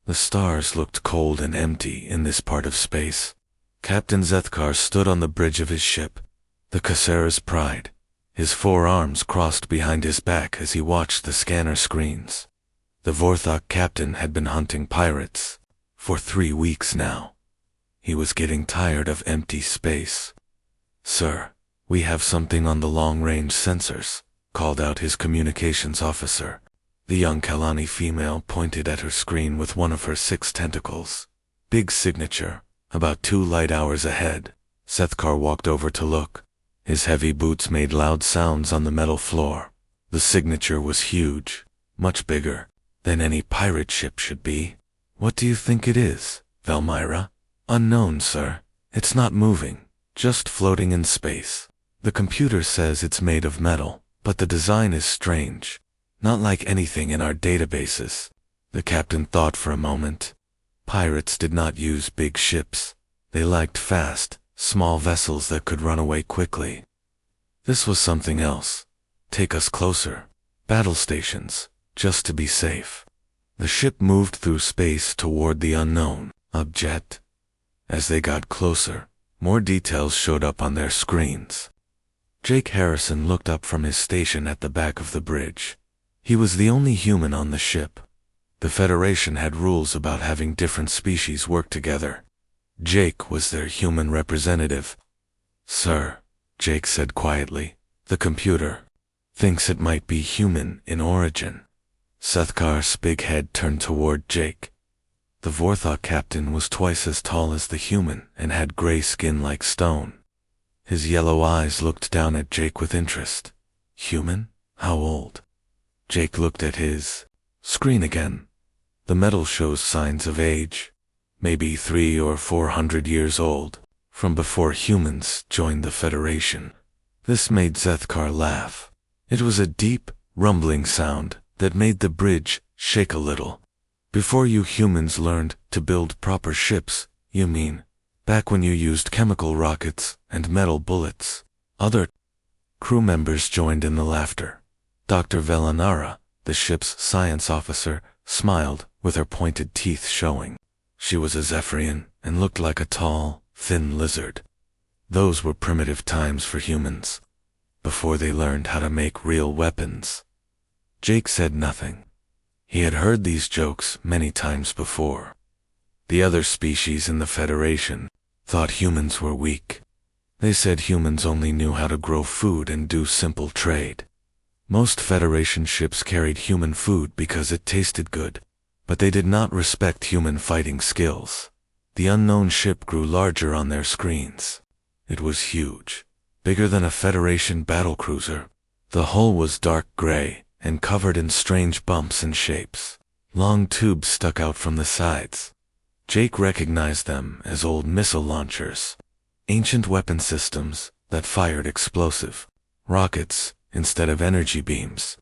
The stars looked cold and empty in this part of space. Captain Zethkar stood on the bridge of his ship, the Cassara's Pride, his forearms crossed behind his back as he watched the scanner screens. The Vorthok captain had been hunting pirates for 3 weeks now. He was getting tired of empty space. "Sir, we have something on the long-range sensors," called out his communications officer. The young Kalani female pointed at her screen with one of her 6 tentacles. "Big signature, about 2 light hours ahead." Zethkar walked over to look. His heavy boots made loud sounds on the metal floor. The signature was huge, much bigger than any pirate ship should be. "What do you think it is, Velmyra?" "Unknown, sir. It's not moving, just floating in space. The computer says it's made of metal, but the design is strange. Not like anything in our databases." The captain thought for a moment. Pirates did not use big ships. They liked fast, small vessels that could run away quickly. This was something else. "Take us closer. Battle stations, just to be safe." The ship moved through space toward the unknown object. As they got closer, more details showed up on their screens. Jake Harrison looked up from his station at the back of the bridge. He was the only human on the ship. The Federation had rules about having different species work together. Jake was their human representative. "Sir," Jake said quietly, "the computer thinks it might be human in origin." Zethkar's big head turned toward Jake. The Vorthok captain was twice as tall as the human and had gray skin like stone. His yellow eyes looked down at Jake with interest. "Human? How old?" Jake looked at his screen again. The metal shows signs of age, maybe 300 or 400 years old, from before humans joined the Federation. This made Zethkar laugh. It was a deep, rumbling sound that made the bridge shake a little. "Before you humans learned to build proper ships, you mean? Back when you used chemical rockets and metal bullets?" Other crew members joined in the laughter. Dr. Velanara, the ship's science officer, smiled, with her pointed teeth showing. She was a Zephyrian and looked like a tall, thin lizard. Those were primitive times for humans, before they learned how to make real weapons. Jake said nothing. He had heard these jokes many times before. The other species in the Federation thought humans were weak. They said humans only knew how to grow food and do simple trade. Most Federation ships carried human food because it tasted good, but they did not respect human fighting skills. The unknown ship grew larger on their screens. It was huge, bigger than a Federation battlecruiser. The hull was dark gray and covered in strange bumps and shapes. Long tubes stuck out from the sides. Jake recognized them as old missile launchers, ancient weapon systems that fired explosive rockets instead of energy beams.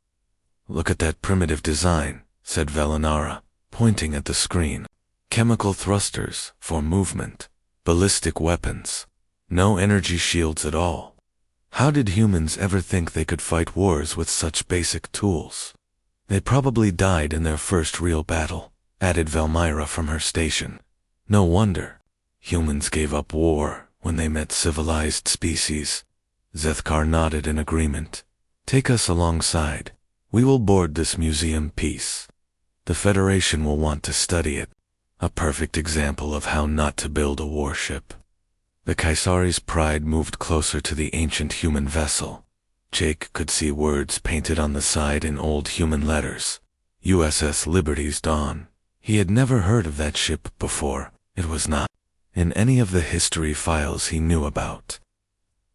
"Look at that primitive design," said Velanara, pointing at the screen. "Chemical thrusters for movement, ballistic weapons, no energy shields at all. How did humans ever think they could fight wars with such basic tools?" "They probably died in their first real battle," added Velmyra from her station. "No wonder. Humans gave up war when they met civilized species." Zethkar nodded in agreement. "Take us alongside. We will board this museum piece. The Federation will want to study it. A perfect example of how not to build a warship." The Caesari's Pride moved closer to the ancient human vessel. Jake could see words painted on the side in old human letters. USS Liberty's Dawn. He had never heard of that ship before. It was not in any of the history files he knew about.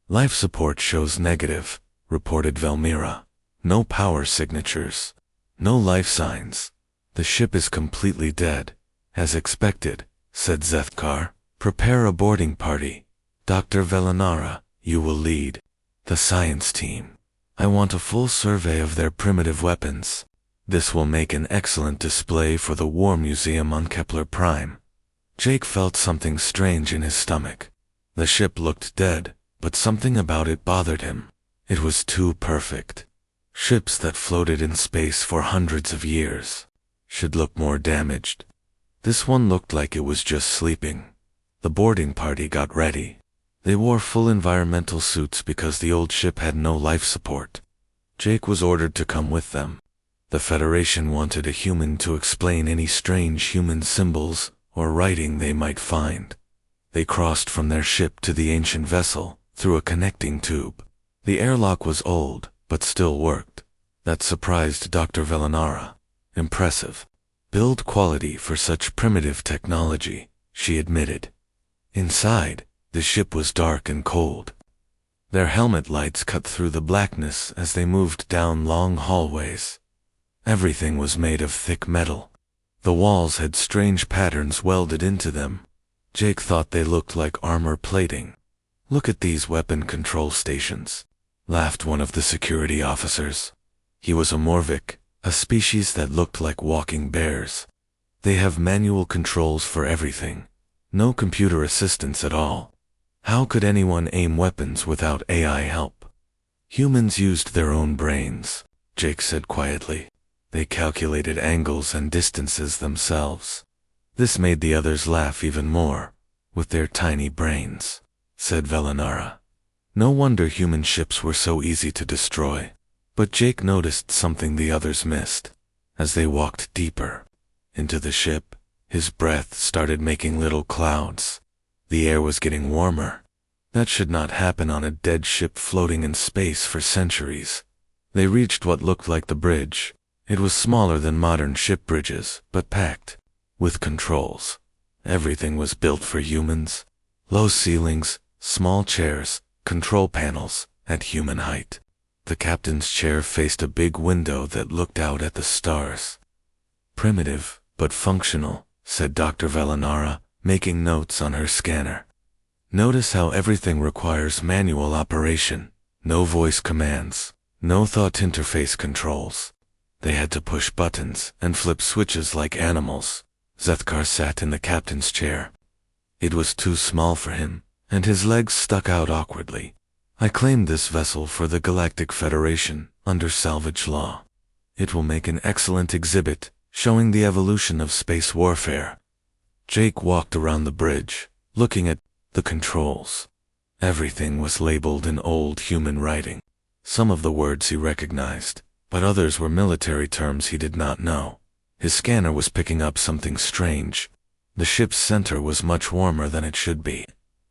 "Life support shows negative," reported Velmyra. "No power signatures. No life signs. The ship is completely dead." "As expected," said Zethkar. "Prepare a boarding party. Dr. Velanara, you will lead the science team. I want a full survey of their primitive weapons. This will make an excellent display for the War Museum on Kepler Prime." Jake felt something strange in his stomach. The ship looked dead, but something about it bothered him. It was too perfect. Ships that floated in space for hundreds of years should look more damaged. This one looked like it was just sleeping. The boarding party got ready. They wore full environmental suits because the old ship had no life support. Jake was ordered to come with them. The Federation wanted a human to explain any strange human symbols or writing they might find. They crossed from their ship to the ancient vessel through a connecting tube. The airlock was old, but still worked. That surprised Dr. Velanara. Impressive. Build quality for such primitive technology, she admitted. Inside, the ship was dark and cold. Their helmet lights cut through the blackness as they moved down long hallways. Everything was made of thick metal. The walls had strange patterns welded into them. Jake thought they looked like armor plating. "Look at these weapon control stations," laughed one of the security officers. He was a Morvik, a species that looked like walking bears. They have manual controls for everything. No computer assistance at all. How could anyone aim weapons without AI help? Humans used their own brains, Jake said quietly. They calculated angles and distances themselves. This made the others laugh even more. "With their tiny brains," said Velanara. No wonder human ships were so easy to destroy. But Jake noticed something the others missed. As they walked deeper into the ship, his breath started making little clouds. The air was getting warmer. That should not happen on a dead ship floating in space for centuries. They reached what looked like the bridge. It was smaller than modern ship bridges, but packed with controls. Everything was built for humans. Low ceilings, small chairs, control panels at human height. The captain's chair faced a big window that looked out at the stars. "Primitive, but functional," said Dr. Velanara, making notes on her scanner. "Notice how everything requires manual operation. No voice commands, no thought interface controls. They had to push buttons and flip switches like animals." Zethkar sat in the captain's chair. It was too small for him, and his legs stuck out awkwardly. "I claimed this vessel for the Galactic Federation under salvage law. It will make an excellent exhibit showing the evolution of space warfare." Jake walked around the bridge, looking at the controls. Everything was labeled in old human writing. Some of the words he recognized, but others were military terms he did not know. His scanner was picking up something strange. The ship's center was much warmer than it should be.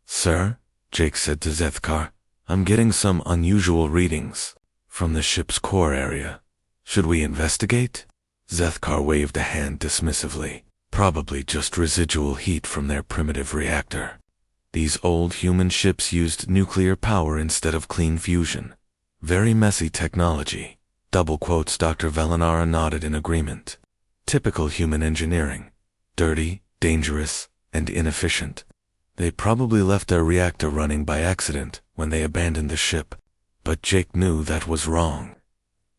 "Sir," Jake said to Zethkar, "I'm getting some unusual readings from the ship's core area. Should we investigate?" Zethkar waved a hand dismissively. "Probably just residual heat from their primitive reactor. These old human ships used nuclear power instead of clean fusion. Very messy technology." Double quotes. Dr. Velanara nodded in agreement. "Typical human engineering. Dirty, dangerous, and inefficient. They probably left their reactor running by accident when they abandoned the ship. But Jake knew that was wrong.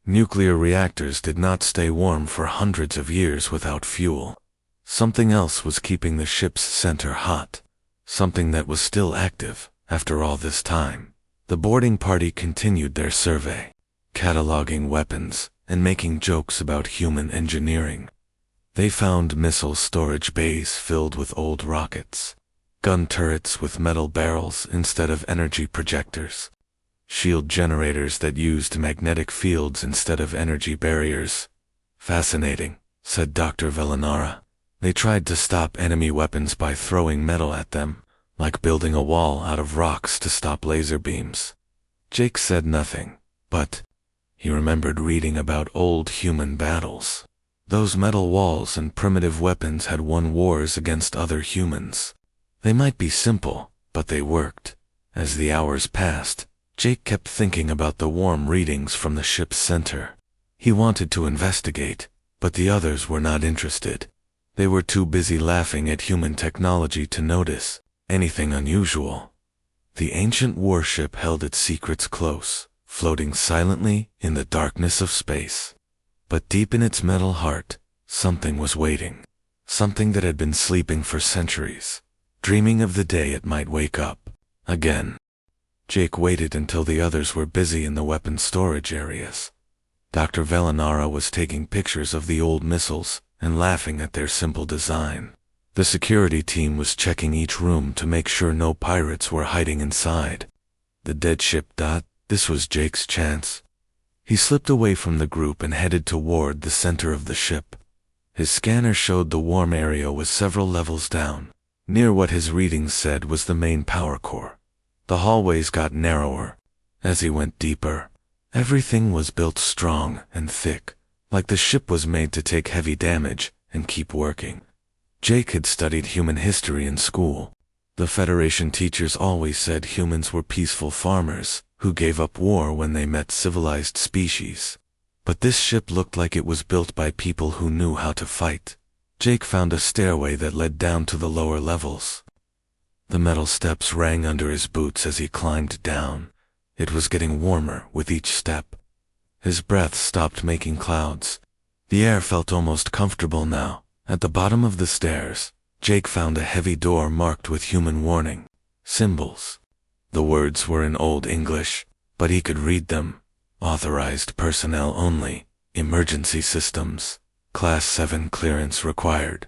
Nuclear reactors did not stay warm for hundreds of years without fuel. Something else was keeping the ship's center hot. Something that was still active after all this time." The boarding party continued their survey, cataloging weapons and making jokes about human engineering. They found missile storage bays filled with old rockets, gun turrets with metal barrels instead of energy projectors, shield generators that used magnetic fields instead of energy barriers. "Fascinating," said Dr. Velanara. "They tried to stop enemy weapons by throwing metal at them, like building a wall out of rocks to stop laser beams." Jake said nothing, but he remembered reading about old human battles. Those metal walls and primitive weapons had won wars against other humans. They might be simple, but they worked. As the hours passed, Jake kept thinking about the warm readings from the ship's center. He wanted to investigate, but the others were not interested. They were too busy laughing at human technology to notice anything unusual. The ancient warship held its secrets close, floating silently in the darkness of space. But deep in its metal heart, something was waiting. Something that had been sleeping for centuries, dreaming of the day it might wake up again. Jake waited until the others were busy in the weapon storage areas. Dr. Velanara was taking pictures of the old missiles and laughing at their simple design. The security team was checking each room to make sure no pirates were hiding inside. The dead ship. This was Jake's chance. He slipped away from the group and headed toward the center of the ship. His scanner showed the warm area was several levels down. Near what his readings said was the main power core. The hallways got narrower. As he went deeper, everything was built strong and thick, like the ship was made to take heavy damage and keep working. Jake had studied human history in school. The Federation teachers always said humans were peaceful farmers who gave up war when they met civilized species. But this ship looked like it was built by people who knew how to fight. Jake found a stairway that led down to the lower levels. The metal steps rang under his boots as he climbed down. It was getting warmer with each step. His breath stopped making clouds. The air felt almost comfortable now. At the bottom of the stairs, Jake found a heavy door marked with human warning symbols. The words were in Old English, but he could read them. Authorized personnel only. Emergency systems. Class 7 clearance required.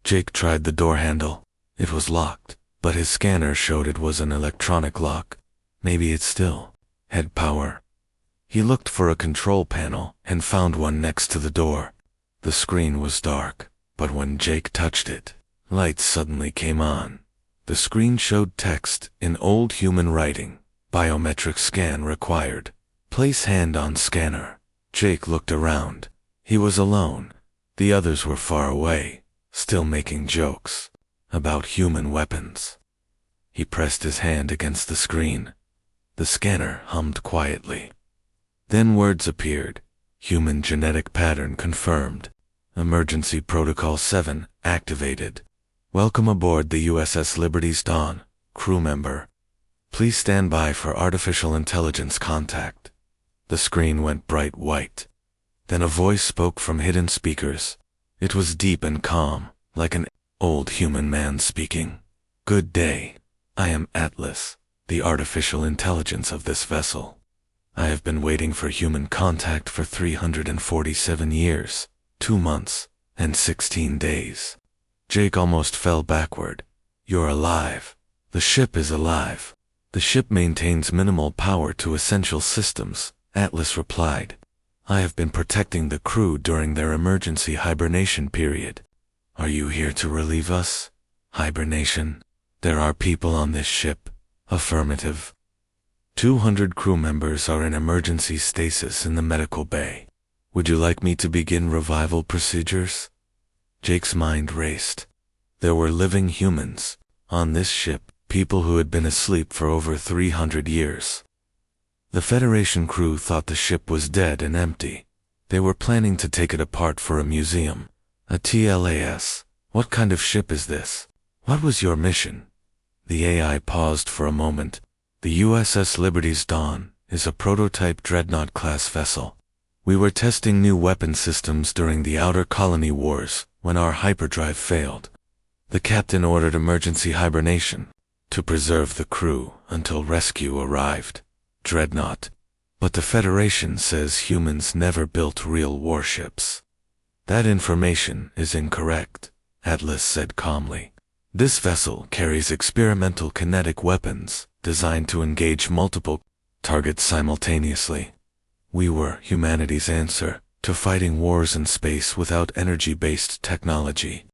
Jake tried the door handle. It was locked, but his scanner showed it was an electronic lock. Maybe it still had power. He looked for a control panel and found one next to the door. The screen was dark, but when Jake touched it, lights suddenly came on. The screen showed text in old human writing. Biometric scan required. Place hand on scanner. Jake looked around. He was alone. The others were far away, still making jokes about human weapons. He pressed his hand against the screen. The scanner hummed quietly. Then words appeared. Human genetic pattern confirmed. Emergency Protocol 7 activated. Welcome aboard the USS Liberty's Dawn, crew member. Please stand by for artificial intelligence contact. The screen went bright white. Then a voice spoke from hidden speakers. It was deep and calm, like an old human man speaking. Good day. I am Atlas, the artificial intelligence of this vessel. I have been waiting for human contact for 347 years, 2 months, and 16 days. Jake almost fell backward. You're alive. The ship is alive. The ship maintains minimal power to essential systems, Atlas replied. I have been protecting the crew during their emergency hibernation period. Are you here to relieve us? Hibernation? There are people on this ship. Affirmative. 200 crew members are in emergency stasis in the medical bay. Would you like me to begin revival procedures? Jake's mind raced. There were living humans on this ship, people who had been asleep for over 300 years. The Federation crew thought the ship was dead and empty. They were planning to take it apart for a museum. A TLAS. What kind of ship is this? What was your mission? The AI paused for a moment. The USS Liberty's Dawn is a prototype dreadnought-class vessel. We were testing new weapon systems during the Outer Colony Wars when our hyperdrive failed. The captain ordered emergency hibernation to preserve the crew until rescue arrived. Dreadnought. But the Federation says humans never built real warships. That information is incorrect, Atlas said calmly. This vessel carries experimental kinetic weapons designed to engage multiple targets simultaneously. We were humanity's answer to fighting wars in space without energy-based technology.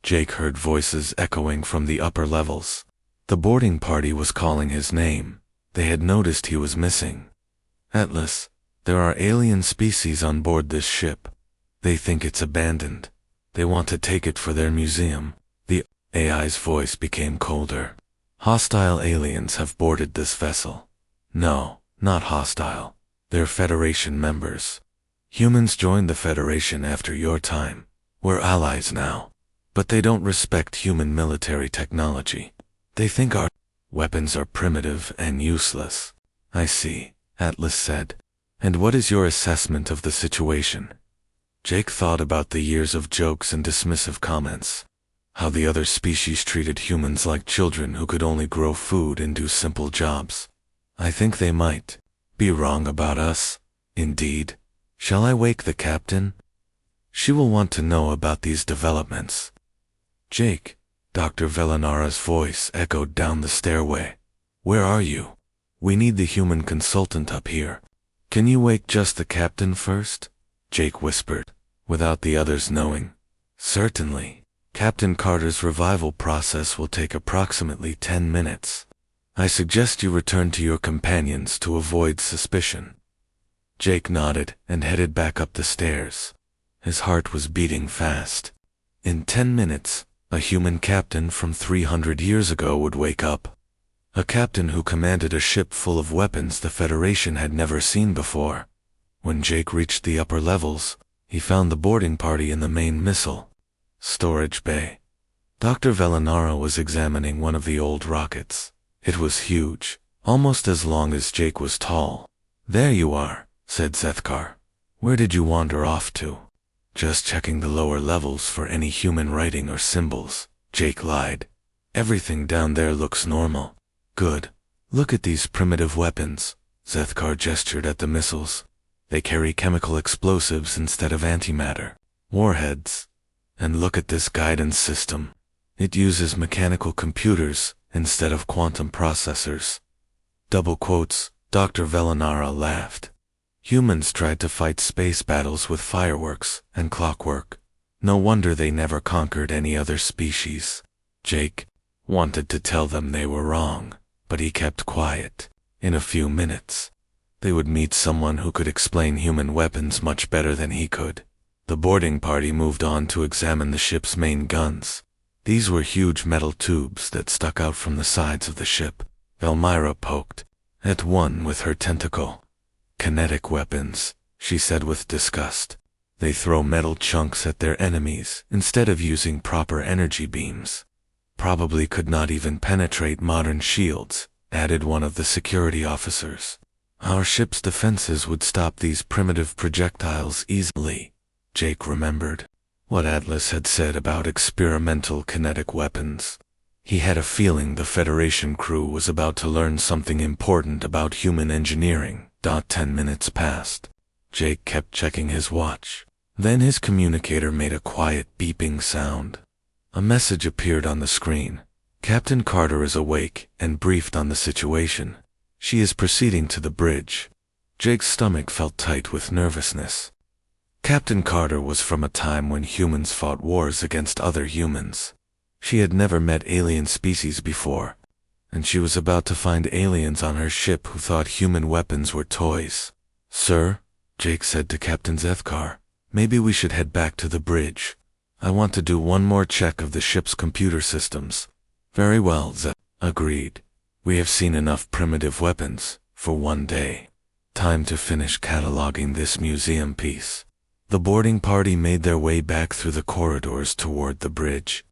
Jake heard voices echoing from the upper levels. The boarding party was calling his name. They had noticed he was missing. Atlas, there are alien species on board this ship. They think it's abandoned. They want to take it for their museum. The AI's voice became colder. Hostile aliens have boarded this vessel. No, not hostile. They're Federation members. Humans joined the Federation after your time. We're allies now. But they don't respect human military technology. They think our weapons are primitive and useless. I see, Atlas said. And what is your assessment of the situation? Jake thought about the years of jokes and dismissive comments. How the other species treated humans like children who could only grow food and do simple jobs. I think they might be wrong about us. Indeed. Shall I wake the captain? She will want to know about these developments. Jake, Dr. Velinara's voice echoed down the stairway. Where are you? We need the human consultant up here. Can you wake just the captain first? Jake whispered, without the others knowing. Certainly. Captain Carter's revival process will take approximately 10 minutes. I suggest you return to your companions to avoid suspicion. Jake nodded and headed back up the stairs. His heart was beating fast. In 10 minutes, a human captain from 300 years ago would wake up. A captain who commanded a ship full of weapons the Federation had never seen before. When Jake reached the upper levels, he found the boarding party in the main missile storage bay. Dr. Velinara was examining one of the old rockets. It was huge, almost as long as Jake was tall. There you are, said Zethkar. Where did you wander off to? Just checking the lower levels for any human writing or symbols, Jake lied. Everything down there looks normal. Good. Look at these primitive weapons. Zethkar gestured at the missiles. They carry chemical explosives instead of antimatter warheads. And look at this guidance system. It uses mechanical computers instead of quantum processors. Double quotes, Dr. Velinara laughed. Humans tried to fight space battles with fireworks and clockwork. No wonder they never conquered any other species. Jake wanted to tell them they were wrong, but he kept quiet. In a few minutes, they would meet someone who could explain human weapons much better than he could. The boarding party moved on to examine the ship's main guns. These were huge metal tubes that stuck out from the sides of the ship. Elmira poked at one with her tentacle. Kinetic weapons, she said with disgust. They throw metal chunks at their enemies instead of using proper energy beams. Probably could not even penetrate modern shields, added one of the security officers. Our ship's defenses would stop these primitive projectiles easily, Jake remembered what Atlas had said about experimental kinetic weapons. He had a feeling the Federation crew was about to learn something important about human engineering. 10 minutes passed. Jake kept checking his watch. Then his communicator made a quiet beeping sound. A message appeared on the screen. Captain Carter is awake and briefed on the situation. She is proceeding to the bridge. Jake's stomach felt tight with nervousness. Captain Carter was from a time when humans fought wars against other humans. She had never met alien species before, and she was about to find aliens on her ship who thought human weapons were toys. Sir, Jake said to Captain Zethkar, maybe we should head back to the bridge. I want to do one more check of the ship's computer systems. Very well, Zeth agreed. We have seen enough primitive weapons for one day. Time to finish cataloging this museum piece. The boarding party made their way back through the corridors toward the bridge.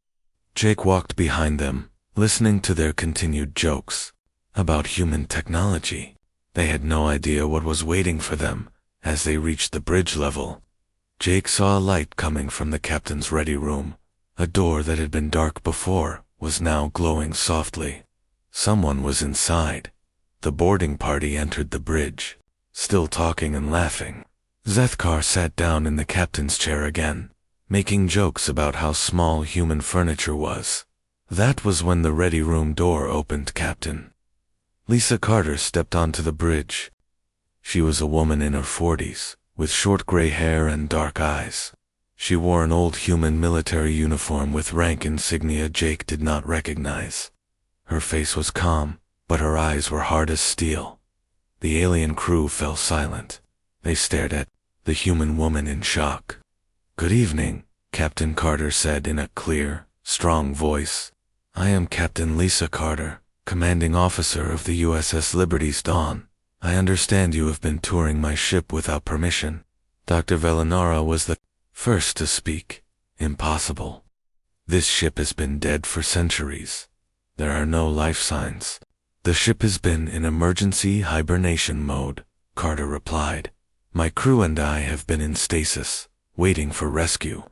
Jake walked behind them, listening to their continued jokes about human technology. They had no idea what was waiting for them as they reached the bridge level. Jake saw a light coming from the captain's ready room. A door that had been dark before was now glowing softly. Someone was inside. The boarding party entered the bridge, still talking and laughing. Zethkar sat down in the captain's chair again, making jokes about how small human furniture was. That was when the ready room door opened, Captain. Lisa Carter stepped onto the bridge. She was a woman in her 40s, with short gray hair and dark eyes. She wore an old human military uniform with rank insignia Jake did not recognize. Her face was calm, but her eyes were hard as steel. The alien crew fell silent. They stared at the human woman in shock. Good evening, Captain Carter said in a clear, strong voice. I am Captain Lisa Carter, commanding officer of the USS Liberty's Dawn. I understand you have been touring my ship without permission. Dr. Velinara was the first to speak. Impossible. This ship has been dead for centuries. There are no life signs. The ship has been in emergency hibernation mode, Carter replied. My crew and I have been in stasis, waiting for rescue.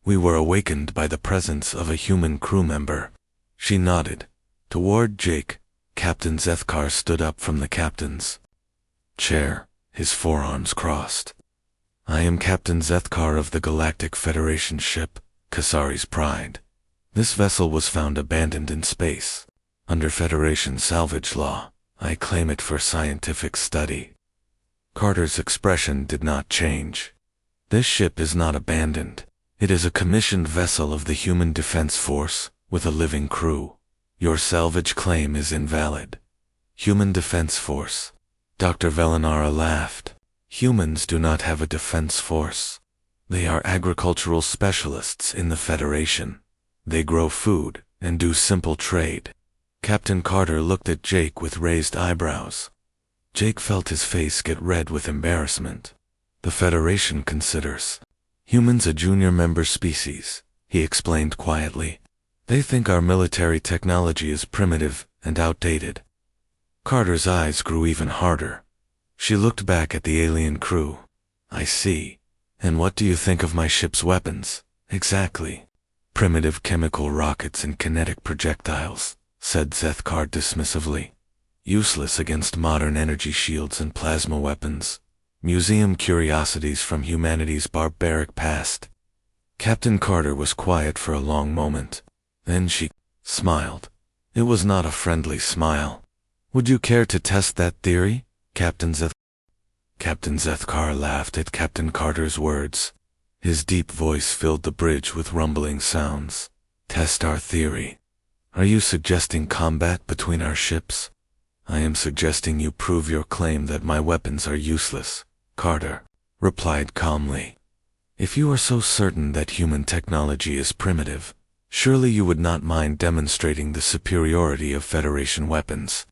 We were awakened by the presence of a human crew member. She nodded. Toward Jake, Captain Zethkar stood up from the captain's chair, his forearms crossed. I am Captain Zethkar of the Galactic Federation ship, Kasari's Pride. This vessel was found abandoned in space. Under Federation salvage law, I claim it for scientific study." Carter's expression did not change. "This ship is not abandoned. It is a commissioned vessel of the Human Defense Force, with a living crew. Your salvage claim is invalid." "Human Defense Force." Dr. Velinara laughed. "Humans do not have a defense force. They are agricultural specialists in the Federation. They grow food and do simple trade." Captain Carter looked at Jake with raised eyebrows. Jake felt his face get red with embarrassment. "The Federation considers humans a junior member species," he explained quietly. "They think our military technology is primitive and outdated." Carter's eyes grew even harder. She looked back at the alien crew. "I see. And what do you think of my ship's weapons, exactly?" "Primitive chemical rockets and kinetic projectiles," said Zethkar dismissively. "Useless against modern energy shields and plasma weapons. Museum curiosities from humanity's barbaric past." Captain Carter was quiet for a long moment. Then she smiled. It was not a friendly smile. "Would you care to test that theory, Captain Zeth?" Captain Zethkar laughed at Captain Carter's words. His deep voice filled the bridge with rumbling sounds. "Test our theory? Are you suggesting combat between our ships?" "I am suggesting you prove your claim that my weapons are useless," Carter replied calmly. "If you are so certain that human technology is primitive, surely you would not mind demonstrating the superiority of Federation weapons."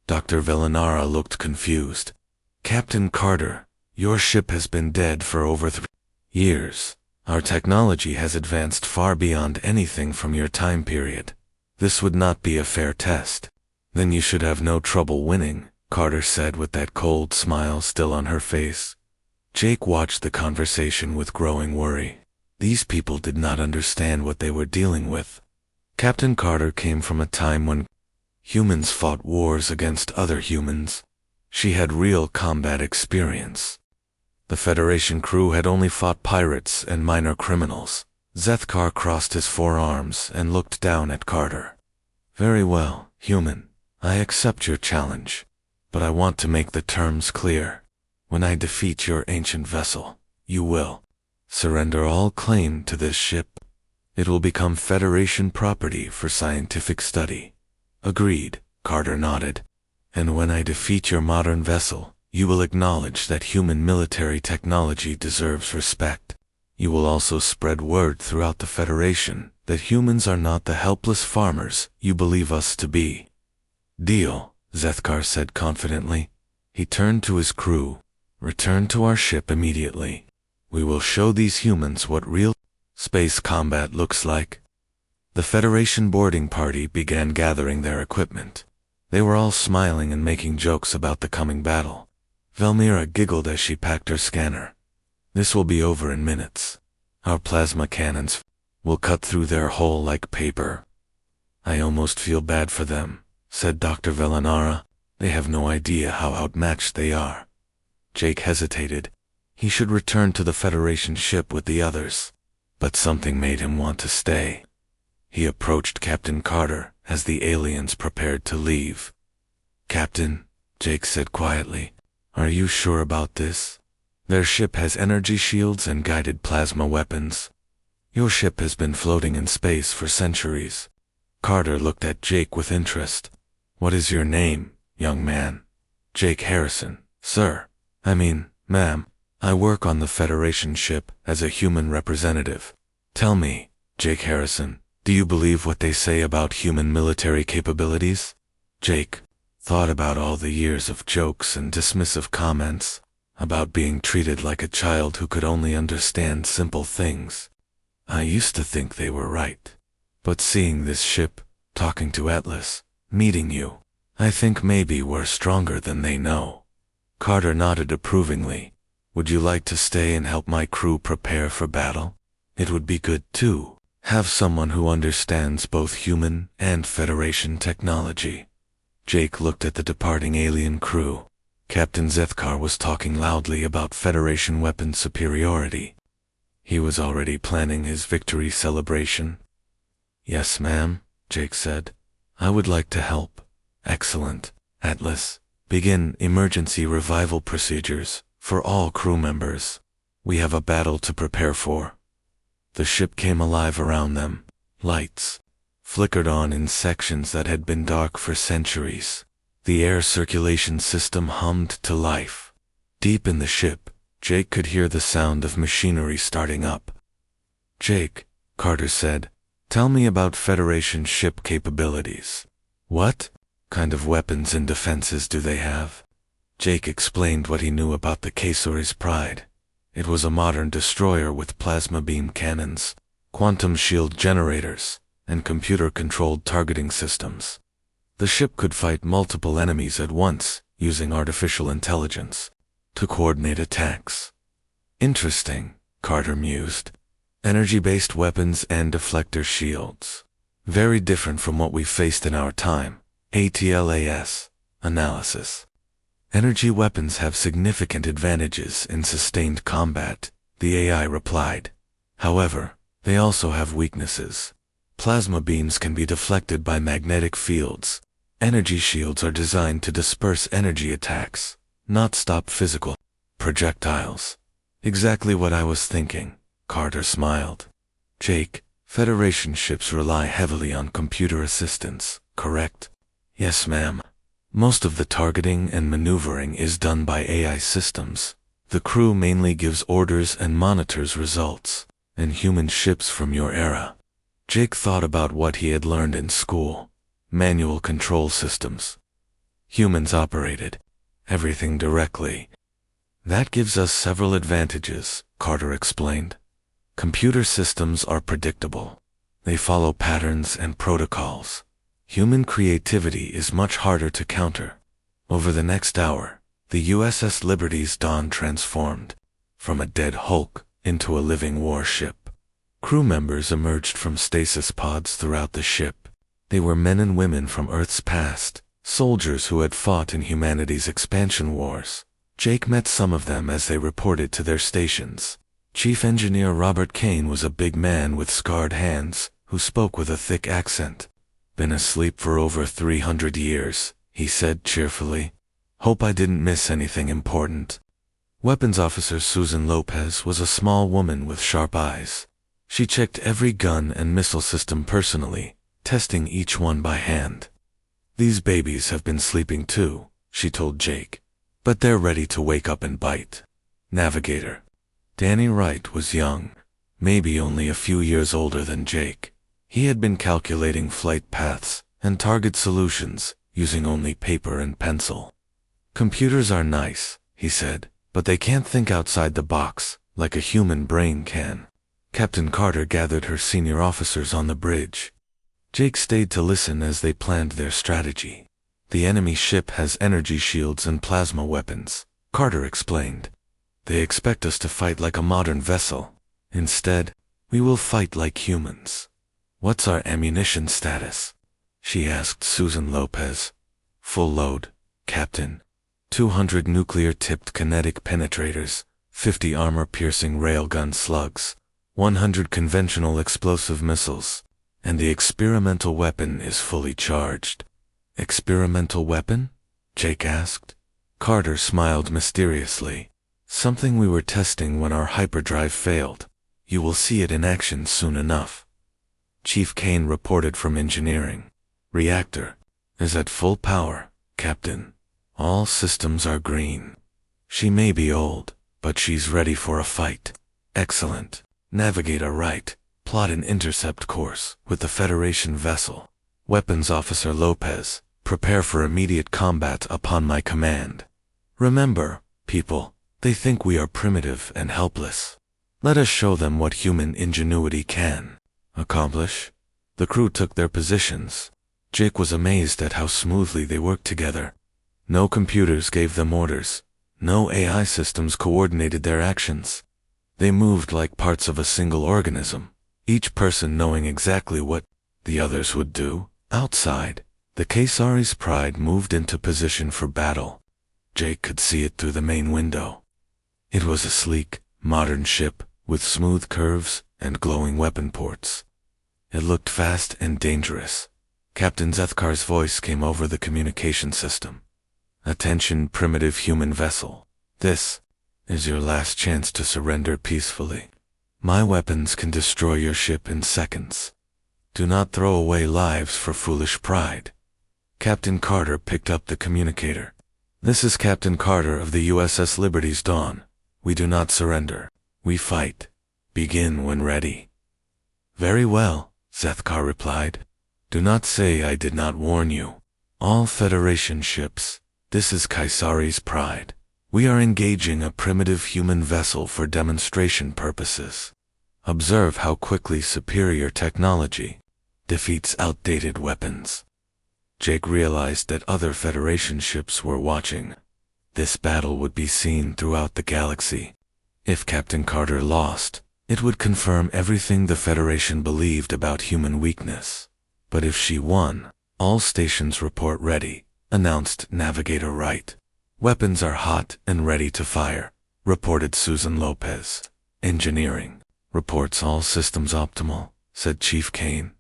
Dr. Velinara looked confused. "Captain Carter, your ship has been dead for over 3 years. Our technology has advanced far beyond anything from your time period. This would not be a fair test." "Then you should have no trouble winning," Carter said with that cold smile still on her face. Jake watched the conversation with growing worry. These people did not understand what they were dealing with. Captain Carter came from a time when humans fought wars against other humans. She had real combat experience. The Federation crew had only fought pirates and minor criminals. Zethkar crossed his forearms and looked down at Carter. "Very well, human. I accept your challenge. But I want to make the terms clear. When I defeat your ancient vessel, you will surrender all claim to this ship. It will become Federation property for scientific study." "Agreed," Carter nodded. "And when I defeat your modern vessel, you will acknowledge that human military technology deserves respect. You will also spread word throughout the Federation that humans are not the helpless farmers you believe us to be." "Deal," Zethkar said confidently. He turned to his crew. "Return to our ship immediately. We will show these humans what real space combat looks like." The Federation boarding party began gathering their equipment. They were all smiling and making jokes about the coming battle. Velmira giggled as she packed her scanner. "This will be over in minutes. Our plasma cannons will cut through their hull like paper." "I almost feel bad for them," said Dr. Velinara. "They have no idea how outmatched they are." Jake hesitated. He should return to the Federation ship with the others. But something made him want to stay. He approached Captain Carter as the aliens prepared to leave. "Captain," Jake said quietly, "are you sure about this? Their ship has energy shields and guided plasma weapons. Your ship has been floating in space for centuries." Carter looked at Jake with interest. "What is your name, young man?" "Jake Harrison, sir. Ma'am. I work on the Federation ship as a human representative. Tell me, Jake Harrison, do you believe what they say about human military capabilities?" Jake thought about all the years of jokes and dismissive comments, about being treated like a child who could only understand simple things. "I used to think they were right. But seeing this ship, talking to Atlas, meeting you, I think maybe we're stronger than they know." Carter nodded approvingly. "Would you like to stay and help my crew prepare for battle? It would be good, too. Have someone who understands both human and Federation technology." Jake looked at the departing alien crew. Captain Zethkar was talking loudly about Federation weapon superiority. He was already planning his victory celebration. Yes, ma'am, Jake said. I would like to help. Excellent. Atlas, begin emergency revival procedures for all crew members. We have a battle to prepare for. The ship came alive around them. Lights flickered on in sections that had been dark for centuries. The air circulation system hummed to life. Deep in the ship, Jake could hear the sound of machinery starting up. Jake, Carter said, tell me about Federation ship capabilities. What kind of weapons and defenses do they have? Jake explained what he knew about the HFY Pride. It was a modern destroyer with plasma beam cannons, quantum shield generators, and computer-controlled targeting systems. The ship could fight multiple enemies at once using artificial intelligence to coordinate attacks. Interesting, Carter mused. Energy-based weapons and deflector shields. Very different from what we faced in our time. ATLAS. Analysis. Energy weapons have significant advantages in sustained combat, the AI replied. However, they also have weaknesses. Plasma beams can be deflected by magnetic fields. Energy shields are designed to disperse energy attacks, not stop physical projectiles. Exactly what I was thinking, Carter smiled. Jake, Federation ships rely heavily on computer assistance, correct? Yes, ma'am. Most of the targeting and maneuvering is done by AI systems. The crew mainly gives orders and monitors results, and human ships from your era. Jake thought about what he had learned in school. Manual control systems. Humans operated everything directly. That gives us several advantages, Carter explained. Computer systems are predictable. They follow patterns and protocols. Human creativity is much harder to counter. Over the next hour, the USS Liberty's Dawn transformed from a dead hulk into a living warship. Crew members emerged from stasis pods throughout the ship. They were men and women from Earth's past, soldiers who had fought in humanity's expansion wars. Jake met some of them as they reported to their stations. Chief Engineer Robert Kane was a big man with scarred hands, who spoke with a thick accent. Been asleep for over 300 years, he said cheerfully. Hope I didn't miss anything important. Weapons Officer Susan Lopez was a small woman with sharp eyes. She checked every gun and missile system personally, testing each one by hand. These babies have been sleeping too, she told Jake. But they're ready to wake up and bite. Navigator. Danny Wright was young, maybe only a few years older than Jake. He had been calculating flight paths and target solutions using only paper and pencil. Computers are nice, he said, but they can't think outside the box like a human brain can. Captain Carter gathered her senior officers on the bridge. Jake stayed to listen as they planned their strategy. The enemy ship has energy shields and plasma weapons, Carter explained. They expect us to fight like a modern vessel. Instead, we will fight like humans. What's our ammunition status? She asked Susan Lopez. Full load, Captain. 200 nuclear-tipped kinetic penetrators, 50 armor-piercing railgun slugs, 100 conventional explosive missiles, and the experimental weapon is fully charged. Experimental weapon? Jake asked. Carter smiled mysteriously. Something we were testing when our hyperdrive failed. You will see it in action soon enough. Chief Kane reported from engineering. Reactor is at full power, Captain. All systems are green. She may be old, but she's ready for a fight. Excellent. Navigator Wright, plot an intercept course with the Federation vessel. Weapons Officer Lopez, prepare for immediate combat upon my command. Remember, people, they think we are primitive and helpless. Let us show them what human ingenuity can accomplish. The crew took their positions. Jake was amazed at how smoothly they worked together. No computers gave them orders. No AI systems coordinated their actions. They moved like parts of a single organism, each person knowing exactly what the others would do. Outside, the HFY Pride moved into position for battle. Jake could see it through the main window. It was a sleek, modern ship with smooth curves and glowing weapon ports. It looked fast and dangerous. Captain Zethkar's voice came over the communication system. "Attention, primitive human vessel. This is your last chance to surrender peacefully. My weapons can destroy your ship in seconds. Do not throw away lives for foolish pride." Captain Carter picked up the communicator. "This is Captain Carter of the USS Liberty's Dawn. We do not surrender. We fight. Begin when ready." "Very well," Zethkar replied. "Do not say I did not warn you. All Federation ships, this is Kaisari's pride. We are engaging a primitive human vessel for demonstration purposes. Observe how quickly superior technology defeats outdated weapons." Jake realized that other Federation ships were watching. This battle would be seen throughout the galaxy. If Captain Carter lost, it would confirm everything the Federation believed about human weakness. But if she won, all stations report ready, announced Navigator Wright. "Weapons are hot and ready to fire," reported Susan Lopez. "Engineering reports all systems optimal," said Chief Kane.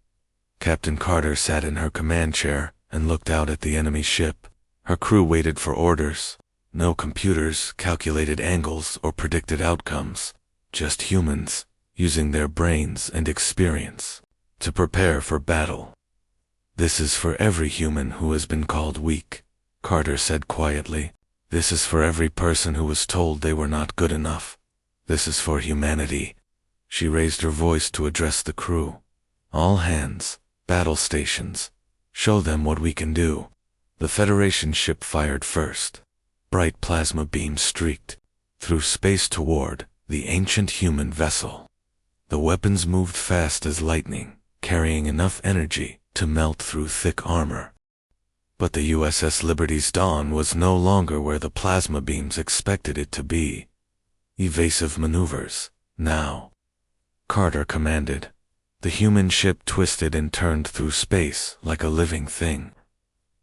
Captain Carter sat in her command chair and looked out at the enemy ship. Her crew waited for orders. No computers calculated angles or predicted outcomes. Just humans, using their brains and experience to prepare for battle. "This is for every human who has been called weak," Carter said quietly. "This is for every person who was told they were not good enough. This is for humanity." She raised her voice to address the crew. "All hands, battle stations. Show them what we can do." The Federation ship fired first. Bright plasma beams streaked through space toward the ancient human vessel. The weapons moved fast as lightning, carrying enough energy to melt through thick armor. But the USS Liberty's Dawn was no longer where the plasma beams expected it to be. "Evasive maneuvers, now," Carter commanded. The human ship twisted and turned through space like a living thing.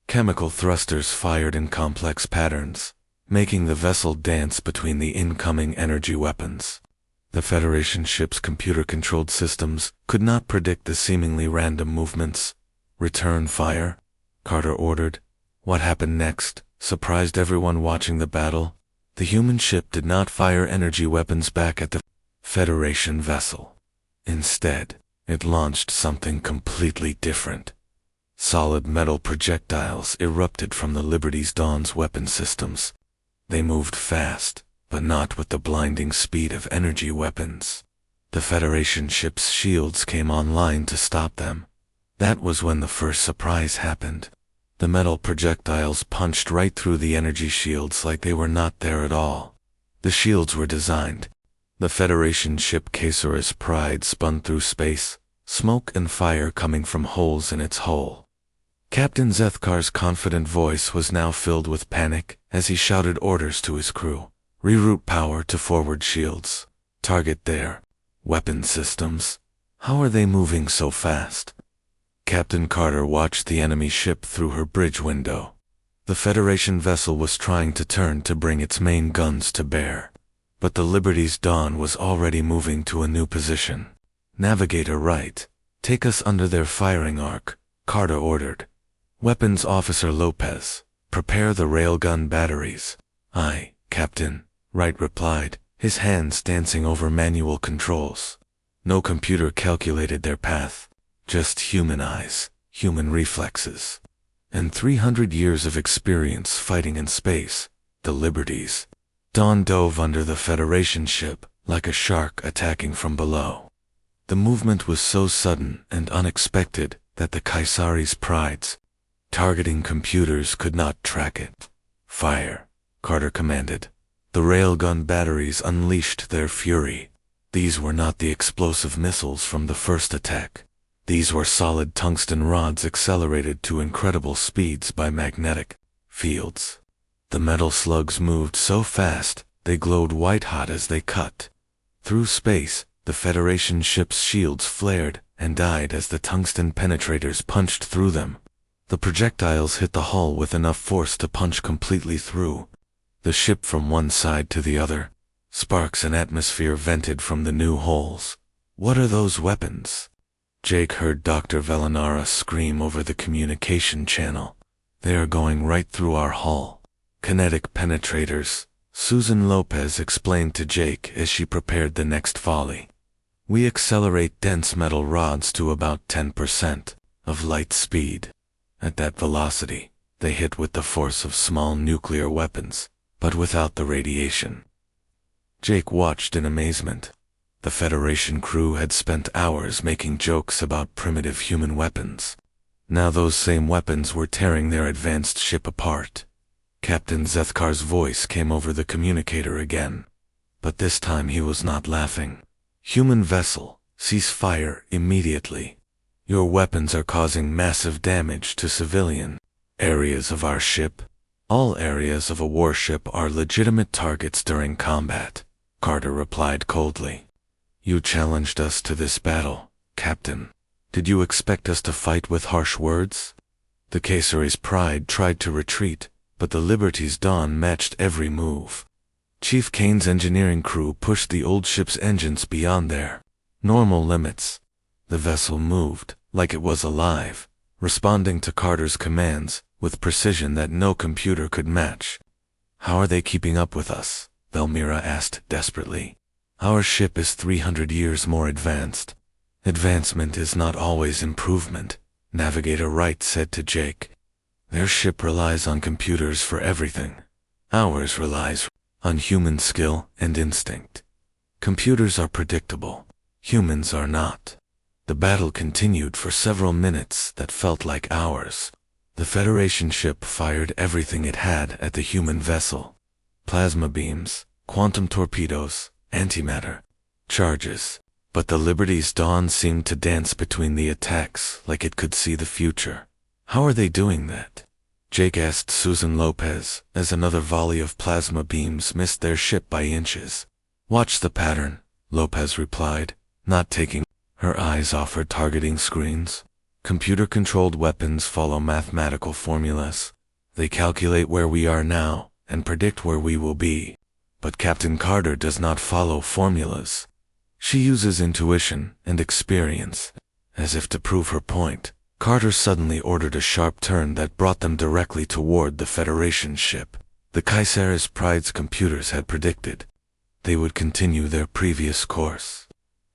Chemical thrusters fired in complex patterns, making the vessel dance between the incoming energy weapons. The Federation ship's computer-controlled systems could not predict the seemingly random movements. "Return fire," Carter ordered. What happened next surprised everyone watching the battle. The human ship did not fire energy weapons back at the Federation vessel. Instead, it launched something completely different. Solid metal projectiles erupted from the Liberty's Dawn's weapon systems. They moved fast, but not with the blinding speed of energy weapons. The Federation ship's shields came online to stop them. That was when the first surprise happened. The metal projectiles punched right through the energy shields like they were not there at all. The shields were designed. The Federation ship Kaisari's Pride spun through space, smoke and fire coming from holes in its hull. Captain Zethkar's confident voice was now filled with panic as he shouted orders to his crew. "Reroute power to forward shields. Target there. Weapon systems. How are they moving so fast?" Captain Carter watched the enemy ship through her bridge window. The Federation vessel was trying to turn to bring its main guns to bear. But the Liberty's Dawn was already moving to a new position. "Navigator Wright, take us under their firing arc," Carter ordered. "Weapons Officer Lopez, prepare the railgun batteries." "Aye, Captain," Wright replied, his hands dancing over manual controls. No computer calculated their path, just human eyes, human reflexes, and 300 years of experience fighting in space. The Liberty's Dawn dove under the Federation ship like a shark attacking from below. The movement was so sudden and unexpected that the Kaisari's Pride's targeting computers could not track it. "Fire," Carter commanded. The railgun batteries unleashed their fury. These were not the explosive missiles from the first attack. These were solid tungsten rods accelerated to incredible speeds by magnetic fields. The metal slugs moved so fast, they glowed white-hot as they cut. Through space, the Federation ship's shields flared and died as the tungsten penetrators punched through them. The projectiles hit the hull with enough force to punch completely through the ship from one side to the other. Sparks and atmosphere vented from the new holes. "What are those weapons?" Jake heard Dr. Velinara scream over the communication channel. They are going right through our hull. Kinetic penetrators, Susan Lopez explained to Jake as she prepared the next volley. We accelerate dense metal rods to about 10% of light speed. At that velocity, they hit with the force of small nuclear weapons, but without the radiation. Jake watched in amazement. The Federation crew had spent hours making jokes about primitive human weapons. Now those same weapons were tearing their advanced ship apart. Captain Zethkar's voice came over the communicator again. But this time he was not laughing. Human vessel, cease fire immediately. Your weapons are causing massive damage to civilian areas of our ship. All areas of a warship are legitimate targets during combat, Carter replied coldly. You challenged us to this battle, Captain. Did you expect us to fight with harsh words? The Caesar's Pride tried to retreat, but the Liberty's Dawn matched every move. Chief Kane's engineering crew pushed the old ship's engines beyond their normal limits. The vessel moved like it was alive, responding to Carter's commands with precision that no computer could match. How are they keeping up with us? Velmira asked desperately. Our ship is 300 years more advanced. Advancement is not always improvement, Navigator Wright said to Jake. Their ship relies on computers for everything. Ours relies on human skill and instinct. Computers are predictable. Humans are not. The battle continued for several minutes that felt like hours. The Federation ship fired everything it had at the human vessel. Plasma beams, quantum torpedoes, antimatter charges. But the Liberty's Dawn seemed to dance between the attacks like it could see the future. How are they doing that? Jake asked Susan Lopez as another volley of plasma beams missed their ship by inches. Watch the pattern, Lopez replied, not taking her eyes off her targeting screens. Computer-controlled weapons follow mathematical formulas. They calculate where we are now and predict where we will be. But Captain Carter does not follow formulas. She uses intuition and experience. As if to prove her point, Carter suddenly ordered a sharp turn that brought them directly toward the Federation ship. The Caesar's Pride's computers had predicted they would continue their previous course.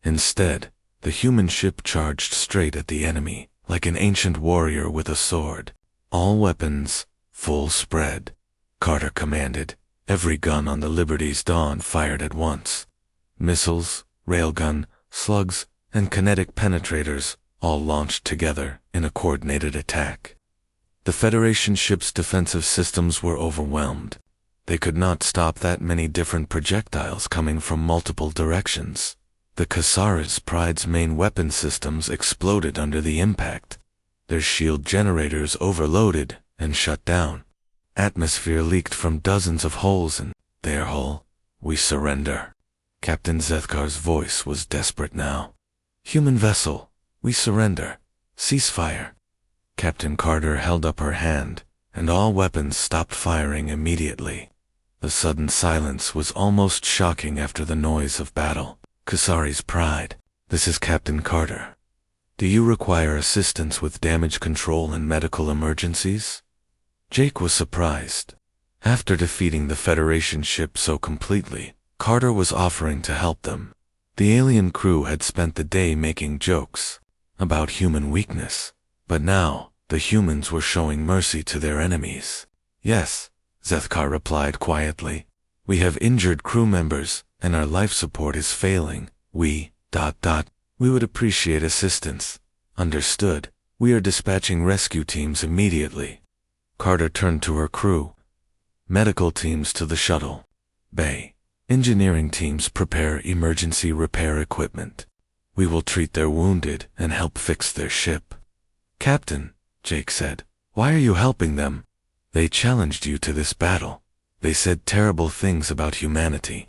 Instead, the human ship charged straight at the enemy, like an ancient warrior with a sword. All weapons, full spread, Carter commanded. Every gun on the Liberty's Dawn fired at once. Missiles, railgun, slugs, and kinetic penetrators all launched together in a coordinated attack. The Federation ship's defensive systems were overwhelmed. They could not stop that many different projectiles coming from multiple directions. The Caesar's Pride's main weapon systems exploded under the impact. Their shield generators overloaded and shut down. Atmosphere leaked from dozens of holes in their hull. We surrender. Captain Zethkar's voice was desperate now. Human vessel, we surrender. Cease fire. Captain Carter held up her hand, and all weapons stopped firing immediately. The sudden silence was almost shocking after the noise of battle. Caesar's Pride, this is Captain Carter. Do you require assistance with damage control and medical emergencies? Jake was surprised. After defeating the Federation ship so completely, Carter was offering to help them. The alien crew had spent the day making jokes about human weakness, but now the humans were showing mercy to their enemies. Yes, Zethkar replied quietly. We have injured crew members, and our life support is failing. We would appreciate assistance. Understood. We are dispatching rescue teams immediately. Carter turned to her crew. Medical teams to the shuttle bay. Engineering teams prepare emergency repair equipment. We will treat their wounded and help fix their ship. Captain, Jake said, why are you helping them? They challenged you to this battle. They said terrible things about humanity.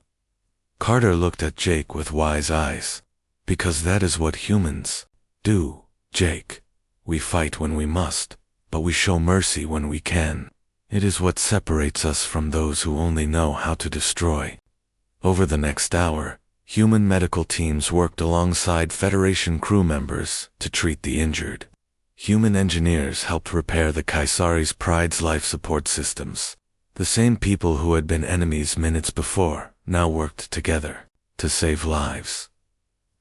Carter looked at Jake with wise eyes. Because that is what humans do, Jake. We fight when we must, but we show mercy when we can. It is what separates us from those who only know how to destroy. Over the next hour, Human medical teams worked alongside Federation crew members to treat the injured. Human engineers helped repair the Caesari's Pride's life support systems. The same people who had been enemies minutes before now worked together to save lives.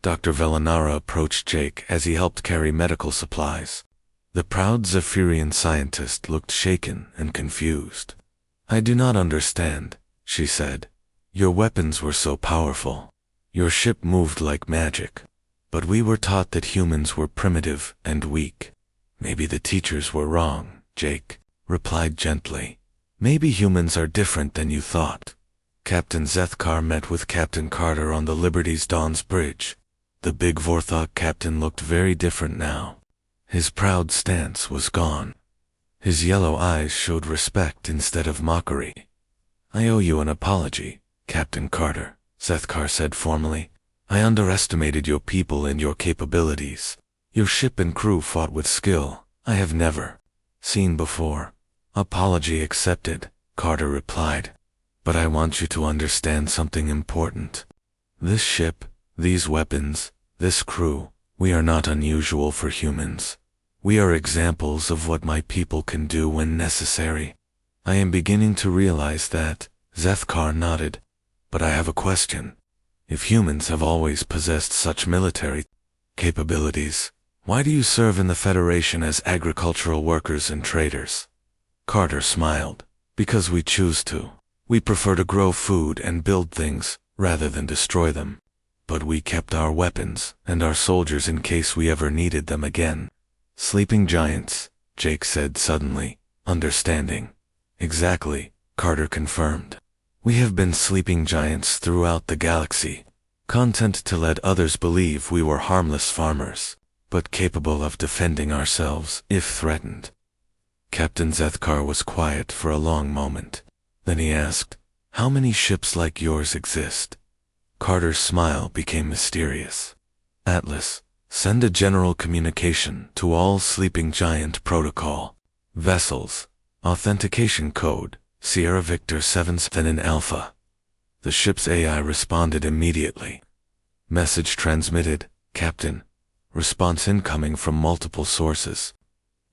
Dr. Velanara approached Jake as he helped carry medical supplies. The proud Zephyrian scientist looked shaken and confused. "I do not understand," she said. "Your weapons were so powerful. Your ship moved like magic. But we were taught that humans were primitive and weak." "Maybe the teachers were wrong," Jake replied gently. "Maybe humans are different than you thought." Captain Zethkar met with Captain Carter on the Liberty's Dawn's bridge. The big Vorthok captain looked very different now. His proud stance was gone. His yellow eyes showed respect instead of mockery. "I owe you an apology, Captain Carter," Zethkar said formally. "I underestimated your people and your capabilities. Your ship and crew fought with skill I have never seen before." "Apology accepted," Carter replied. "But I want you to understand something important. This ship, these weapons, this crew, we are not unusual for humans. We are examples of what my people can do when necessary. I am beginning to realize that." Zethkar nodded. "But I have a question. If humans have always possessed such military capabilities, why do you serve in the Federation as agricultural workers and traders?" Carter smiled. "Because we choose to. We prefer to grow food and build things rather than destroy them. But we kept our weapons and our soldiers in case we ever needed them again." "Sleeping giants," Jake said suddenly, understanding. "Exactly," Carter confirmed. "We have been sleeping giants throughout the galaxy, content to let others believe we were harmless farmers, but capable of defending ourselves if threatened." Captain Zethkar was quiet for a long moment. Then he asked, "How many ships like yours exist?" Carter's smile became mysterious. "Atlas, send a general communication to all Sleeping Giant Protocol. Vessels, authentication code, Sierra Victor 7 then in Alpha." The ship's AI responded immediately. "Message transmitted, Captain. Response incoming from multiple sources."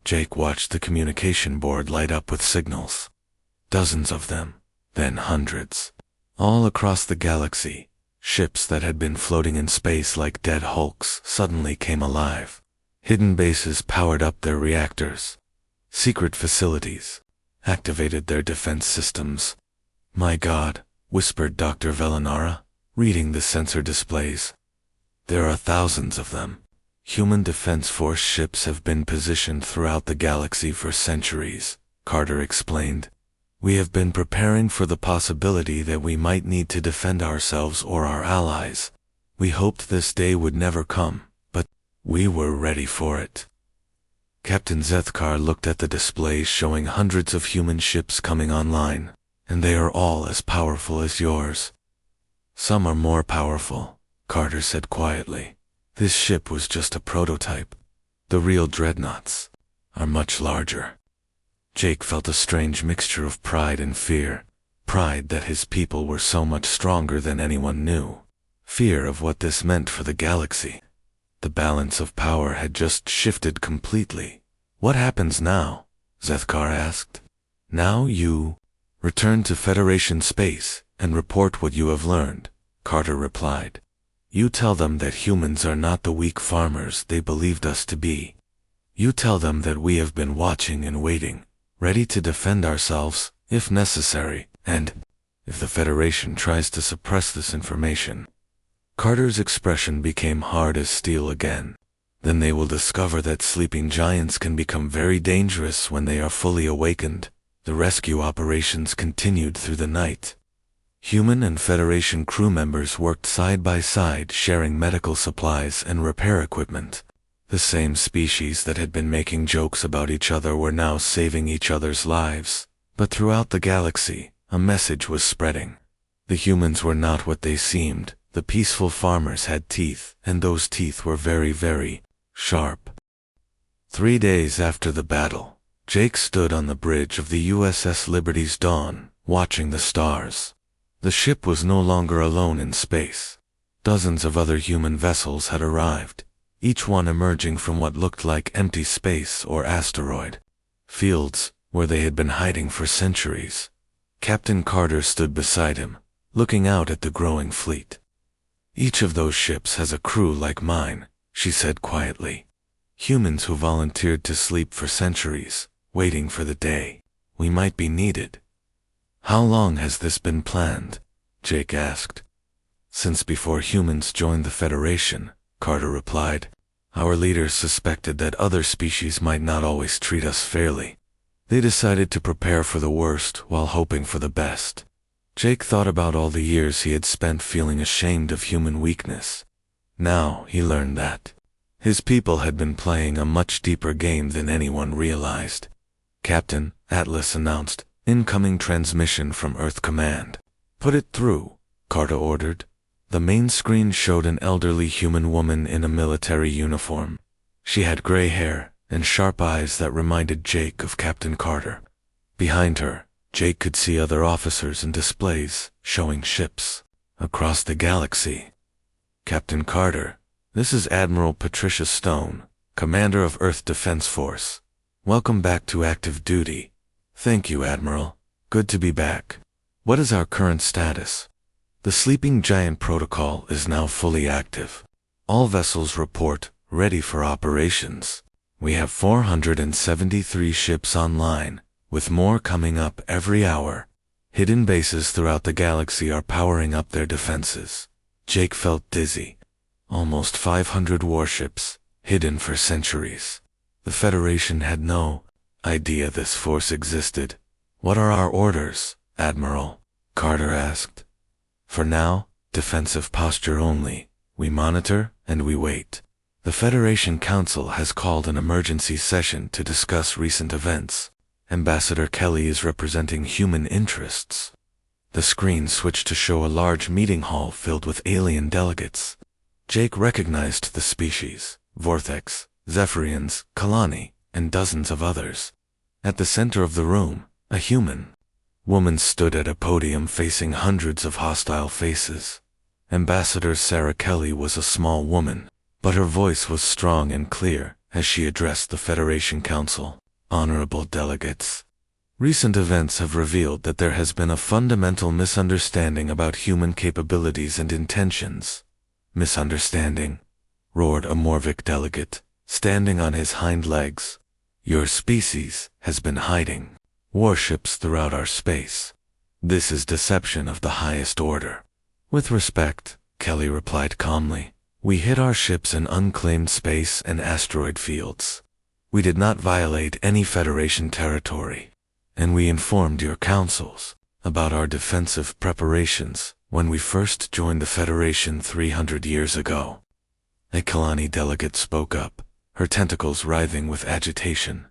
Jake watched the communication board light up with signals. Dozens of them, then hundreds. All across the galaxy, ships that had been floating in space like dead hulks suddenly came alive. Hidden bases powered up their reactors. Secret facilities activated their defense systems. "My God," whispered Dr. Velanara, reading the sensor displays. "There are thousands of them. Human Defense Force ships have been positioned throughout the galaxy for centuries," Carter explained. "We have been preparing for the possibility that we might need to defend ourselves or our allies. We hoped this day would never come, but we were ready for it." Captain Zethkar looked at the displays showing hundreds of human ships coming online, "And they are all as powerful as yours." "Some are more powerful," Carter said quietly. "This ship was just a prototype. The real dreadnoughts are much larger." Jake felt a strange mixture of pride and fear. Pride that his people were so much stronger than anyone knew. Fear of what this meant for the galaxy. The balance of power had just shifted completely. "What happens now?" Zethkar asked. "Now you return to Federation space and report what you have learned," Carter replied. "You tell them that humans are not the weak farmers they believed us to be. You tell them that we have been watching and waiting, ready to defend ourselves if necessary, and if the Federation tries to suppress this information." Carter's expression became hard as steel again. "Then they will discover that sleeping giants can become very dangerous when they are fully awakened." The rescue operations continued through the night. Human and Federation crew members worked side by side, sharing medical supplies and repair equipment. The same species that had been making jokes about each other were now saving each other's lives. But throughout the galaxy, a message was spreading. The humans were not what they seemed. The peaceful farmers had teeth, and those teeth were very, very sharp. 3 days after the battle, Jake stood on the bridge of the USS Liberty's Dawn, watching the stars. The ship was no longer alone in space. Dozens of other human vessels had arrived, each one emerging from what looked like empty space or asteroid fields where they had been hiding for centuries. Captain Carter stood beside him, looking out at the growing fleet. "Each of those ships has a crew like mine," she said quietly. "Humans who volunteered to sleep for centuries, waiting for the day we might be needed." "How long has this been planned?" Jake asked. "Since before humans joined the Federation," Carter replied. "Our leaders suspected that other species might not always treat us fairly. They decided to prepare for the worst while hoping for the best." Jake thought about all the years he had spent feeling ashamed of human weakness. Now he learned that his people had been playing a much deeper game than anyone realized. "Captain," Atlas announced, "incoming transmission from Earth Command." "Put it through," Carter ordered. The main screen showed an elderly human woman in a military uniform. She had gray hair and sharp eyes that reminded Jake of Captain Carter. Behind her, Jake could see other officers and displays showing ships across the galaxy. "Captain Carter, this is Admiral Patricia Stone, Commander of Earth Defense Force. Welcome back to active duty." "Thank you, Admiral. Good to be back. What is our current status?" "The Sleeping Giant Protocol is now fully active. All vessels report ready for operations. We have 473 ships online, with more coming up every hour. Hidden bases throughout the galaxy are powering up their defenses." Jake felt dizzy. Almost 500 warships, hidden for centuries. The Federation had no idea this force existed. "What are our orders, Admiral?" Carter asked. "For now, defensive posture only. We monitor and we wait. The Federation Council has called an emergency session to discuss recent events. Ambassador Kelly is representing human interests." The screen switched to show a large meeting hall filled with alien delegates. Jake recognized the species: Vortex, Zephyrians, Kalani, and dozens of others. At the center of the room, a human woman stood at a podium facing hundreds of hostile faces. Ambassador Sarah Kelly was a small woman, but her voice was strong and clear as she addressed the Federation Council. "Honorable delegates, recent events have revealed that there has been a fundamental misunderstanding about human capabilities and intentions." "Misunderstanding?" roared a Morvic delegate, standing on his hind legs. "Your species has been hiding warships throughout our space. This is deception of the highest order." "With respect," Kelly replied calmly, "we hid our ships in unclaimed space and asteroid fields. We did not violate any Federation territory, and we informed your councils about our defensive preparations when we first joined the Federation 300 years ago." A Kalani delegate spoke up, her tentacles writhing with agitation.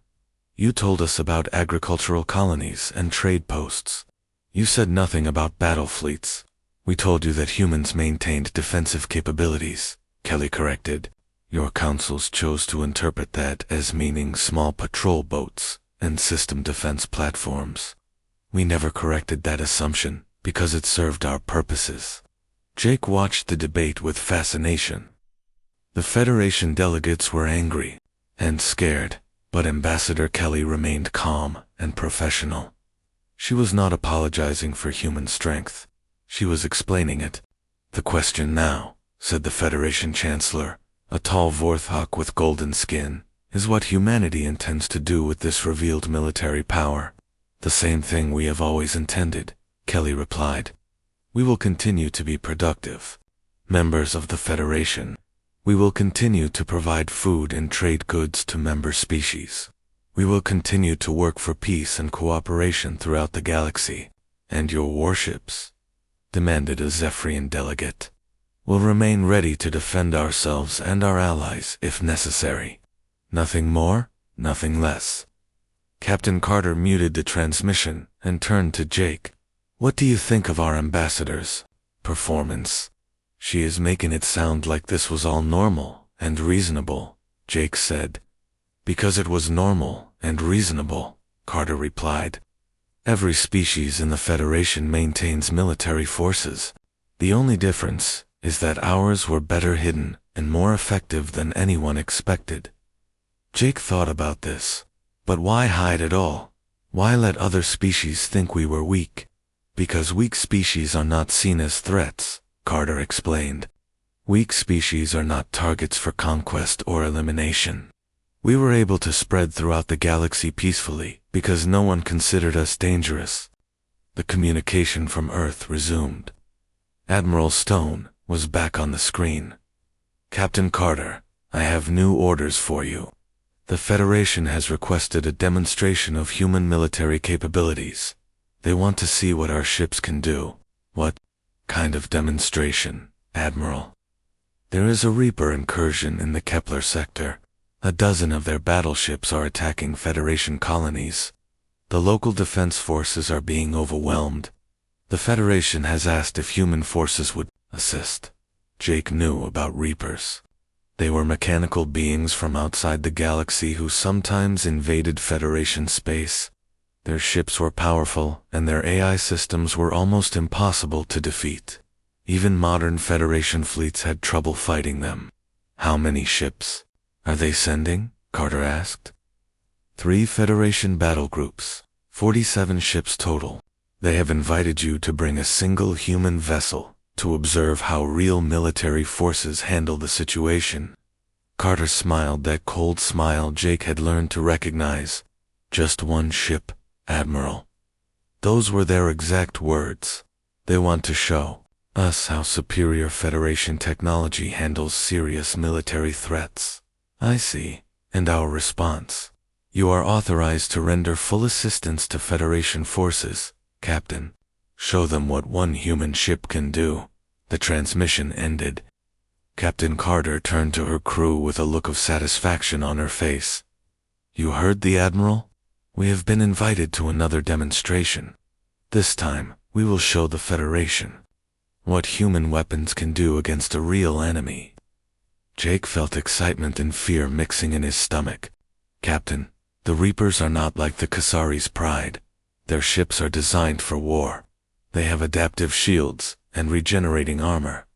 "You told us about agricultural colonies and trade posts. You said nothing about battle fleets." "We told you that humans maintained defensive capabilities," Kelly corrected. "Your councils chose to interpret that as meaning small patrol boats and system defense platforms. We never corrected that assumption because it served our purposes." Jake watched the debate with fascination. The Federation delegates were angry and scared, but Ambassador Kelly remained calm and professional. She was not apologizing for human strength. She was explaining it. "The question now," said the Federation Chancellor, a tall Vorthok with golden skin, "is what humanity intends to do with this revealed military power." "The same thing we have always intended," Kelly replied. "We will continue to be productive members of the Federation. We will continue to provide food and trade goods to member species. We will continue to work for peace and cooperation throughout the galaxy. And your warships," demanded a Zephyrian delegate, "will remain ready to defend ourselves and our allies if necessary. Nothing more, nothing less." Captain Carter muted the transmission and turned to Jake. "What do you think of our ambassador's performance?" "She is making it sound like this was all normal and reasonable," Jake said. "Because it was normal and reasonable," Carter replied. "Every species in the Federation maintains military forces. The only difference is that ours were better hidden and more effective than anyone expected. Jake thought about this. But why hide at all? Why let other species think we were weak? Because weak species are not seen as threats, Carter explained. Weak species are not targets for conquest or elimination. We were able to spread throughout the galaxy peacefully because no one considered us dangerous. The communication from Earth resumed. Admiral Stone was back on the screen. Captain Carter, I have new orders for you. The Federation has requested a demonstration of human military capabilities. They want to see what our ships can do. What kind of demonstration, Admiral? There is a Reaper incursion in the Kepler sector. A dozen of their battleships are attacking Federation colonies. The local defense forces are being overwhelmed. The Federation has asked if human forces would assist. Jake knew about Reapers. They were mechanical beings from outside the galaxy who sometimes invaded Federation space. Their ships were powerful, and their AI systems were almost impossible to defeat. Even modern Federation fleets had trouble fighting them. How many ships are they sending? Carter asked. 3 Federation battle groups, 47 ships total. They have invited you to bring a single human vessel to observe how real military forces handle the situation. Carter smiled that cold smile Jake had learned to recognize. Just one ship, Admiral. Those were their exact words. They want to show us how superior Federation technology handles serious military threats. I see. And our response? You are authorized to render full assistance to Federation forces, Captain. Show them what one human ship can do. The transmission ended. Captain Carter turned to her crew with a look of satisfaction on her face. You heard the Admiral? We have been invited to another demonstration. This time, we will show the Federation what human weapons can do against a real enemy. Jake felt excitement and fear mixing in his stomach. Captain, the Reapers are not like the Kasari's Pride. Their ships are designed for war. They have adaptive shields and regenerating armor.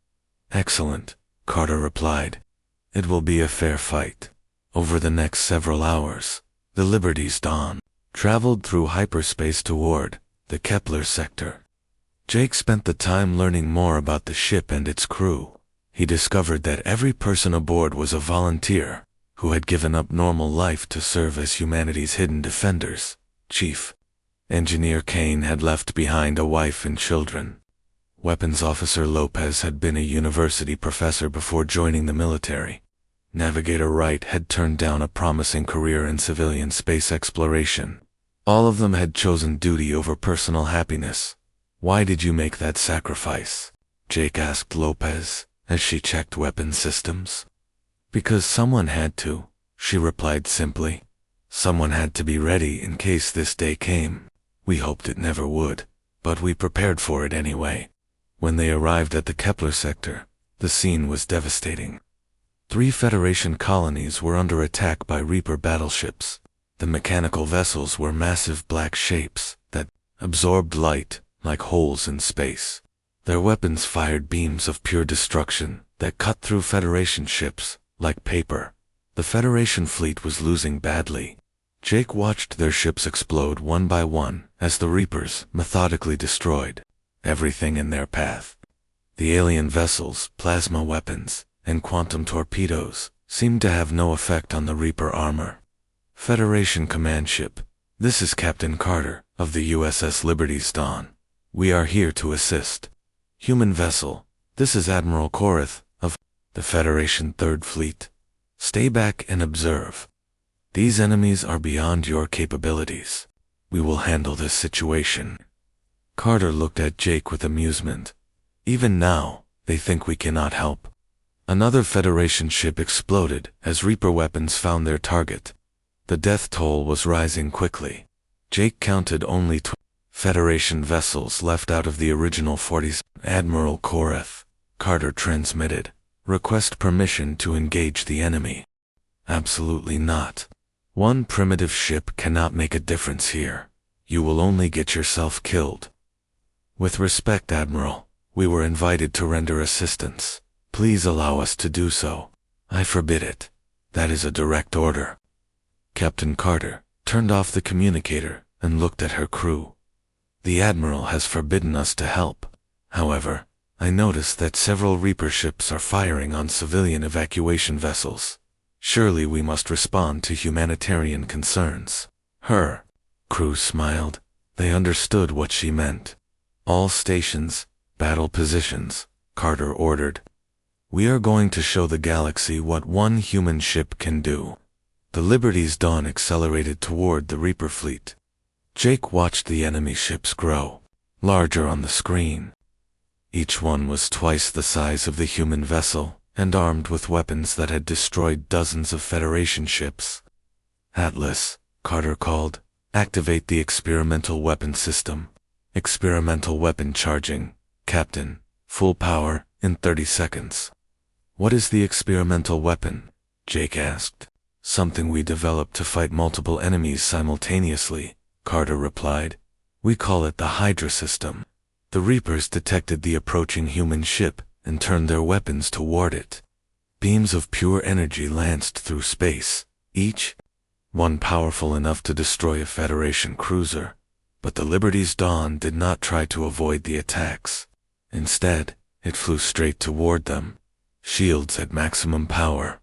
Excellent, Carter replied. It will be a fair fight. Over the next several hours, the Liberty's Dawn traveled through hyperspace toward the Kepler sector. Jake spent the time learning more about the ship and its crew. He discovered that every person aboard was a volunteer who had given up normal life to serve as humanity's hidden defenders. Chief Engineer Kane had left behind a wife and children. Weapons Officer Lopez had been a university professor before joining the military. Navigator Wright had turned down a promising career in civilian space exploration. All of them had chosen duty over personal happiness. Why did you make that sacrifice? Jake asked Lopez as she checked weapon systems. Because someone had to, she replied simply. Someone had to be ready in case this day came. We hoped it never would, but we prepared for it anyway. When they arrived at the Kepler sector, the scene was devastating. 3 Federation colonies were under attack by Reaper battleships. The mechanical vessels were massive black shapes that absorbed light like holes in space. Their weapons fired beams of pure destruction that cut through Federation ships like paper. The Federation fleet was losing badly. Jake watched their ships explode one by one as the Reapers methodically destroyed everything in their path. The alien vessels, plasma weapons, and quantum torpedoes seemed to have no effect on the Reaper armor. Federation command ship, this is Captain Carter of the USS Liberty's Dawn. We are here to assist. Human vessel, this is Admiral Korath of the Federation Third Fleet. Stay back and observe. These enemies are beyond your capabilities. We will handle this situation. Carter looked at Jake with amusement. Even now, they think we cannot help. Another Federation ship exploded as Reaper weapons found their target. The death toll was rising quickly. Jake counted only 20 Federation vessels left out of the original 40s. Admiral Korath, Carter transmitted. Request permission to engage the enemy. Absolutely not. One primitive ship cannot make a difference here. You will only get yourself killed. With respect, Admiral, We were invited to render assistance. Please allow us to do so. I forbid it. That is a direct order. Captain Carter turned off the communicator and looked at her crew. The Admiral has forbidden us to help. However, I noticed that several Reaper ships are firing on civilian evacuation vessels. Surely we must respond to humanitarian concerns. Her crew smiled. They understood what she meant. All stations, battle positions, Carter ordered. We are going to show the galaxy what one human ship can do. The Liberty's dawn accelerated toward the Reaper fleet. Jake watched the enemy ships grow, larger on the screen. Each one was twice the size of the human vessel, and armed with weapons that had destroyed dozens of Federation ships. Atlas, Carter called. Activate the experimental weapon system. Experimental weapon charging. Captain, full power, in 30 seconds. What is the experimental weapon? Jake asked. Something we developed to fight multiple enemies simultaneously, Carter replied. We call it the Hydra system. The Reapers detected the approaching human ship and turned their weapons toward it. Beams of pure energy lanced through space, each one powerful enough to destroy a Federation cruiser. But the Liberty's dawn did not try to avoid the attacks. Instead, it flew straight toward them. Shields at maximum power.